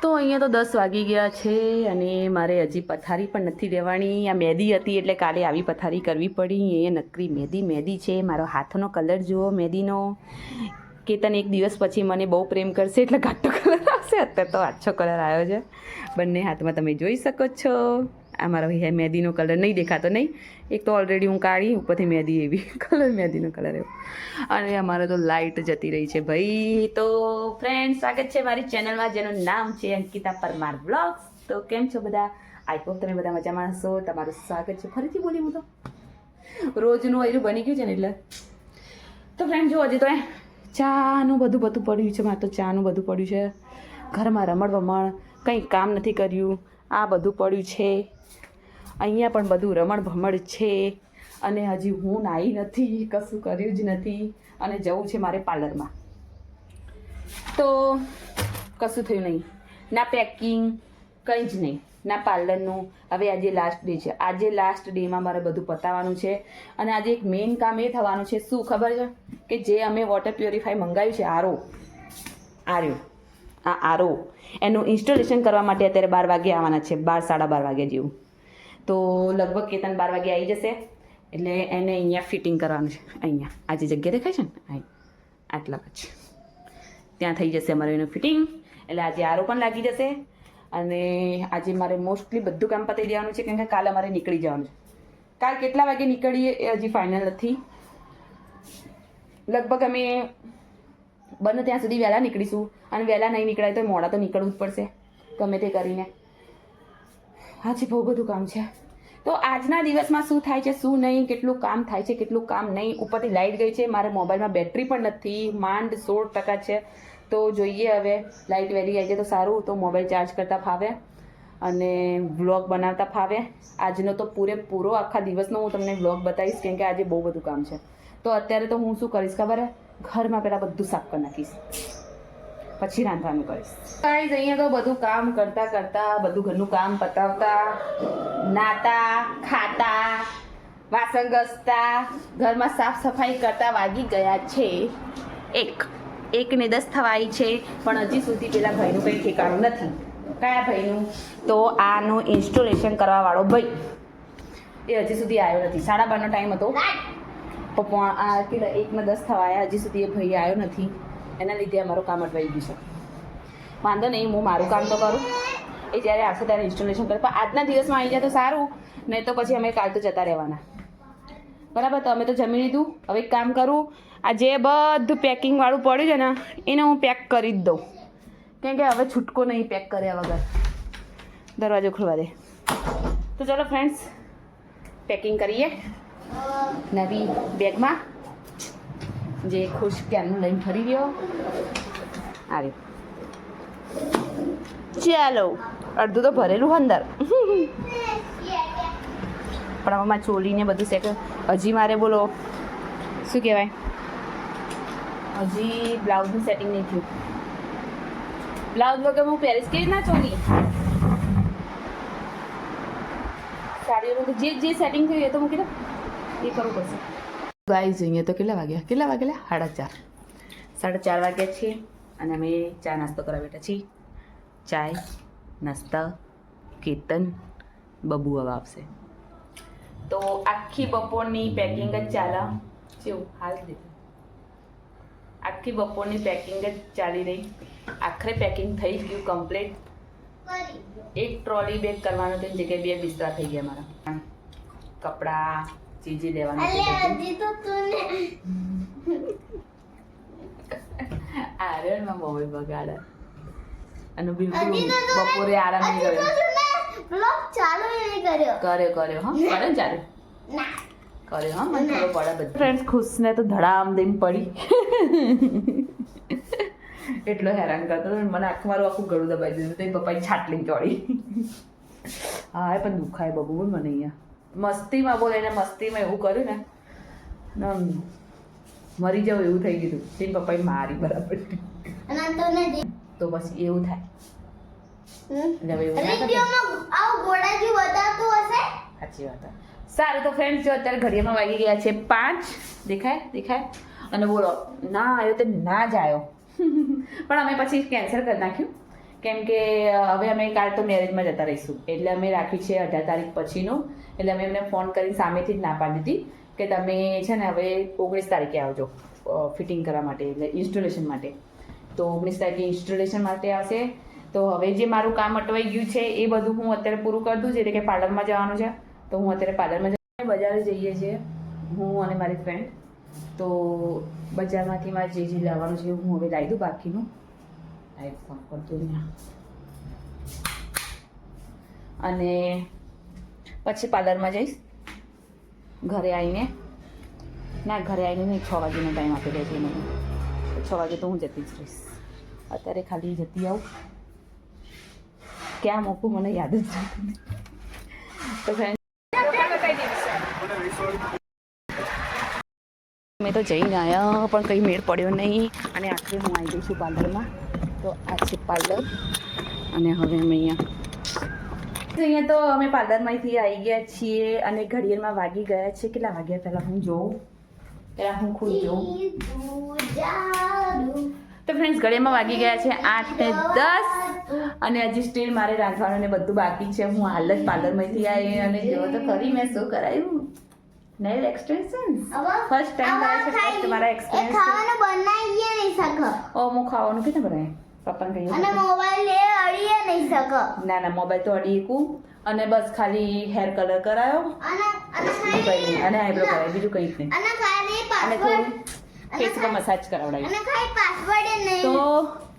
તો અહીંયા તો 10 વાગી ગયા છે અને મારે હજી પથારી પણ નથી લેવાની. આ મહેંદી હતી એટલે કાલે આવી પથારી કરવી પડી. અહીંયા નકરી મહેંદી છે. મારો હાથનો કલર જુઓ મહેંદીનો. કેતન એક દિવસ પછી મને બહુ પ્રેમ કરશે એટલે ઘાટો કલર આવશે. અત્યારે તો આછો કલર આવ્યો છે બંને હાથમાં, તમે જોઈ શકો છો. આ મારો મહેંદીનો કલર નહીં દેખાતો નહીં, એક તો ઓલરેડી હું કાઢી, ઉપરથી મહેંદી એવી કલર મહેંદીનો કલર એવો. અને અમારે તો લાઇટ જતી રહી છે ભાઈ. તો ફ્રેન્ડ, સ્વાગત છે મારી ચેનલમાં જેનું નામ છે અંકિતા પરમાર બ્લોગ્સ. તો કેમ છો બધા? આઈ હોપ તમે બધા મજામાં હશો. તમારું સ્વાગત છે. ફરીથી બોલી હું તો રોજનું એરું બની ગયું છે ને એટલે. તો ફ્રેન્ડ જો હજી તો ચાનું બધું પડ્યું છે. મારે તો ચાનું બધું પડ્યું છે. ઘરમાં રમણ ભમણ, કંઈ કામ નથી કર્યું. આ બધું પડ્યું છે. અહીંયા પણ બધું રમણ ભમણ છે. અને હજી હું નાહી નથી, કશું કર્યું જ નથી. અને જવું છે મારે પાર્લરમાં. તો કશું થયું નહીં, ના પેકિંગ, કંઈ જ નહીં, ના પાર્લરનું. હવે આજે લાસ્ટ ડે છે. આજે લાસ્ટ ડેમાં મારે બધું પતાવવાનું છે. અને આજે એક મેઇન કામ એ થવાનું છે. શું ખબર છે? કે જે અમે વોટર પ્યોરિફાય મંગાવ્યું છે, આરો એનું ઇન્સ્ટોલેશન કરવા માટે અત્યારે 12 વાગે આવવાના છે. 12 સાડા 12 વાગ્યા જેવું. તો લગભગ કેતન 12 વાગે આવી જશે. એટલે એને અહીંયા ફિટિંગ કરવાનું છે. અહીંયા આ જે જગ્યા દેખાય છે ને, આટલા જ ત્યાં થઈ જશે અમારું એનું ફિટિંગ. એટલે આજે આરો પણ લાગી જશે. અને આજે મારે મોસ્ટલી બધું કામ પતાવી દેવાનું છે, કેમ કે કાલે અમારે નીકળી જવાનું છે. કાલ કેટલા વાગે નીકળીએ એ હજી ફાઇનલ નથી. લગભગ અમે બને ત્યાં સુધી વહેલા નીકળીશું. અને વહેલા નહીં નીકળાય તો મોડા તો નીકળવું જ પડશે ગમે તે કરીને. હાજી બહુ બધું કામ છે. તો આજના દિવસમાં શું થાય છે, શું નહીં, કેટલું કામ થાય છે, કેટલું કામ નહીં. ઉપરથી લાઇટ ગઈ છે. મારે મોબાઈલમાં બેટરી પણ નથી, માંડ 16% છે. તો જોઈએ હવે લાઇટ વહેલી આવી જાય તો સારું. તો મોબાઈલ ચાર્જ કરતાં ફાવે અને વ્લોગ બનાવતા ફાવે. આજનો તો પૂરેપૂરો આખા દિવસનો હું તમને વ્લોગ બતાવીશ, કેમ કે આજે બહુ બધું કામ છે. તો અત્યારે તો હું શું કરીશ ખબર હે? ઘરમાં પહેલાં બધું સાફ કરી નાખીશ, પછી રાંધવાનું કરીશ. ગાઈઝ, અહીંયા તો બધું કામ કરતાં બધું ઘરનું કામ પતાવતા, નાતા, ખાતા, વાસણ ઘસતા, ઘરમાં સાફ સફાઈ કરતા વાગી ગયા છે 1:10 થવાય છે. પણ હજી સુધી પેલા ભાઈનું કંઈ ઠેકાણું નથી. કયા ભાઈનું? તો આનું ઇન્સ્ટોલેશન કરવાવાળો ભાઈ, એ હજી સુધી આવ્યો નથી. 12:30નો ટાઈમ હતો. પણ આ કેટલા 1:10 થવાયા, હજી સુધી એ ભાઈ આવ્યો નથી. એના લીધે અમારું કામ અટવાઈ ગયું છે. વાંધો નહીં, હું મારું કામ તો કરું. એ જ્યારે આવશે ત્યારે ઇન્સ્ટોલેશન કરે. પણ આજના દિવસમાં આવી જાય તો સારું, નહીં તો પછી અમે કાલ તો જતા રહેવાના. બરાબર? તો અમે તો જમી લીધું. હવે એક કામ કરું, આ જે બધું પેકિંગવાળું પડ્યું છે ને એને હું પેક કરી જ દઉં, કેમ કે હવે છૂટકો નહીં પેક કર્યા વગર. દરવાજો ખોલવા દે. તો ચલો ફ્રેન્ડ્સ, પેકિંગ કરીએ નવી બેગમાં. જે ખુશ ક્યારનું લઈને ફરી રહ્યો આવ્યો. ચાલો, અડધું તો ભરેલું અંદર. પણ હવે મારે ચોલીને બધું સેટ. હજી મારે બોલો શું કહેવાય, હજી બ્લાઉઝનું સેટિંગ નહીં થયું. બ્લાઉઝ વગર હું પહેરીશ કેવી ના ચોલી? સાડીઓનું તો જે સેટિંગ થયું એ તો મૂકી દો, એ કરવું પડશે. ગાઈઝ, અહીંયા તો કેટલા વાગ્યા 4:30 વાગ્યા છે. અને અમે ચા નાસ્તો કરવા બેઠા છીએ. ચાય નાસ્તા. કેતન બબુ હવે આવશે. તો આખી બપોરની પેકિંગ જ ચાલે. કેવું હાલ દીધું? આખી બપોરની પેકિંગ જ ચાલી રહી. આખરે પેકિંગ થઈ ગયું કમ્પ્લીટ. એક ટ્રોલી બેગ કરવાનું તેની જગ્યાએ 2 બિસ્તરા થઈ ગયા મારા. કપડાં ચીજી લેવાનું. આર્યનમાં મોબાઈલ બગાડે અને બિલકુલ બપોરે આરામ નહીં કર્યો. કર્યો હા, કરે ને ચાલુ કર્યો હા, મને ખબર પડે બધું. ફ્રેન્ડ્સ, ખુશને તો ધડામ દઈને પડી. એટલો હેરાન કરતો હતો મને. મારું આખું ગળું દબાઈ દીધું. તો પપ્પાએ છાટલી ચોડી. હા, એ પણ દુખાય બબુ બોલ મને. અહીંયા મસ્તીમાં બોલે ને મસ્તીમાં એવું કર્યું ને મરી જાવ એવું થઈ ગયું. તેની પપ્પાએ મારી બરાબર. તો પછી એવું થાય. સાચી વાત. સારું, તો ફ્રેન્ડ્સ, જો અત્યારે ઘડિયાળમાં વાગી ગયા છે 5. દેખાય? અને બોલો, ના આવ્યો તો ના જ આવ્યો. પણ અમે પછી કેન્સલ કરી નાખ્યું, કેમ કે હવે અમે કાલ તો મેરેજમાં જતા રહીશું એટલે અમે રાખ્યું છે 18 તારીખ પછીનું. એટલે અમે એમને ફોન કરીને સામેથી જ ના પાડી દીધી કે તમે છે ને હવે 19 તારીખે આવજો ફિટિંગ કરવા માટે એટલે ઇન્સ્ટોલેશન માટે. તો 19 તારીખે ઇન્સ્ટોલેશન માટે આવશે. તો હવે જે મારું કામ અટવાઈ ગયું છે એ બધું હું અત્યારે પૂરું કરી દઉં છું. એટલે કે પાર્લરમાં જવાનું છે તો હું અત્યારે પાર્લરમાં બજારે જઈએ છીએ હું અને મારી ફ્રેન્ડ. તો બજારમાંથી મારે જે લાવવાનું છે હું હવે લાવી દઉં બાકીનું. લાઈટ ફોન કરતો ત્યાં અને પછી પાર્લરમાં જઈશ. ઘરે આવીને ઘરે આવીને નહીં 6 વાગ્યાનો ટાઈમ આપી દે છે મને. 6 વાગે તો હું જતી જ રહીશ. અત્યારે ખાલી જતી આવું ક્યાં મૂકું મને યાદ જ નથી. તો ફ્રેન્ડ મેં તો જઈને આવ્યા પણ કંઈ મેળ પડ્યો નહીં અને આખરે હું આવી ગઈ છું પાર્લરમાં. તો આ છે પાર્લર અને હવે અમે અહીંયા તો અમે પાર્લરમાંથી આવી ગયા છીએ અને ઘડિયાળમાં વાગી ગયા છે. કેટલા વાગ્યા પહેલાં હું જોઉં પહેલાં હું ખુદ જોઉં. તો ફ્રેન્ડ્સ ઘડિયાળમાં વાગી ગયા છે 8:10 અને હજી સ્ટીલ મારે રાંધવાનું ને બધું બાકી છે. હું હાલ જ પાર્લરમાંથી આવી અને જો તો ખરી મેં શું કરાયું નેલ એક્સટેન્શન ફર્સ્ટ ટાઈમ કરાય છે. ફર્સ્ટ મારા એક્સપિરિયન્સ ખાવાનું બનાવીએ નહીં સક ઓ હું ખાવાનું કેને બનાય પપ્પાને કહીએ અને મોબાઈલ એ અડીએ નહીં સક ના મોબાઈલ તો અડી એકું અને બસ ખાલી હેર કલર કરાયો અને બીજું કંઈ નહીં અને આઈબ્રો કરાય બીજું કંઈ જ નહીં અને ખાલી અને થોડું ફેસમાં મસાજ કરાવડાવી. અને ખાલી પાસવર્ડ નહીં તો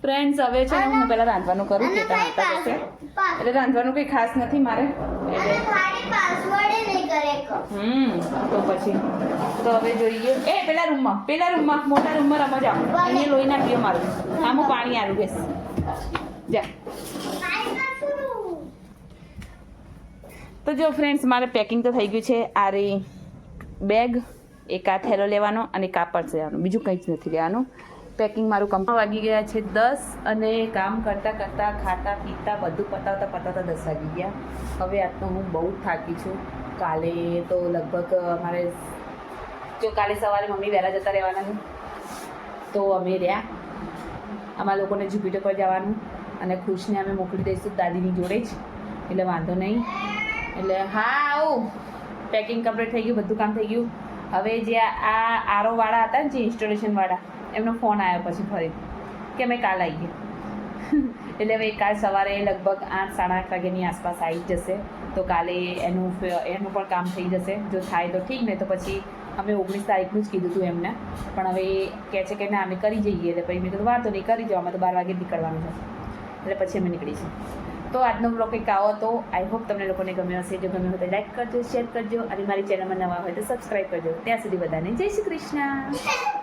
ફ્રેન્ડ્સ હવે છે ને હું પહેલાં રાંધવાનું કરું કે રાંધતા જશે એટલે રાંધવાનું કંઈ ખાસ નથી મારે અને ખાલી પાસવર્ડ નહીં કરે તો પછી તો હવે જોઈએ પેલા રૂમમાં મોટા રૂમમાં રમવા જાઓ. અહીંયા લોહી ના પીઓ મારું આમાં પાણી આલું બેસ જા. તો જો ફ્રેન્ડ્સ મારે પેકિંગ તો થઈ ગયું છે. આ રે બેગ એક આ થેલો લેવાનો અને કાપડ લેવાનું બીજું કંઈ જ નથી લેવાનું. પેકિંગ મારું કમ્પ્લીટ વાગી ગયા છે 10 અને કામ કરતાં ખાતા પીતા બધું પતાવતા 10 વાગી ગયા. હવે આજનો હું બહુ જ થાકી છું. કાલે તો લગભગ અમારે કાલે સવારે મમ્મી વહેલા જતા રહેવાના છે તો અમે રહ્યા. અમારા લોકોને જુપિટર પર જવાનું અને ખુશને અમે મોકલી દઈશું દાદીની જોડે જ એટલે વાંધો નહીં. એટલે હા આવું પેકિંગ કમ્પ્લીટ થઈ ગયું બધું કામ થઈ ગયું. હવે જે આ આરોવાળા હતા ને જે ઇન્સ્ટોલેશનવાળા એમનો ફોન આવ્યો પછી ફરી કે અમે કાલ આવીએ એટલે હવે કાલ સવારે લગભગ 8-8:30 વાગ્યાની આસપાસ આવી જ જશે. તો કાલે એનું પણ કામ થઈ જશે. જો થાય તો ઠીક ને તો પછી અમે 19 તારીખનું જ કીધું હતું એમને પણ હવે કહે છે કે ના અમે કરી જઈએ. એટલે પછી મેં કીધું વાંધો નહીં કરી જાઓ અમે તો 12 વાગે નીકળવાનું છે એટલે પછી અમે નીકળીશું. તો આજનો બ્લોગ કંઈક આવો તો આઈ હોપ તમને લોકોને ગમ્યો હશે. જો ગમ્યો હોય તો લાઈક કરજો, શેર કરજો અને મારી ચેનલમાં નવા હોય તો સબસ્ક્રાઈબ કરજો. ત્યાં સુધી બધાને જય શ્રી કૃષ્ણ.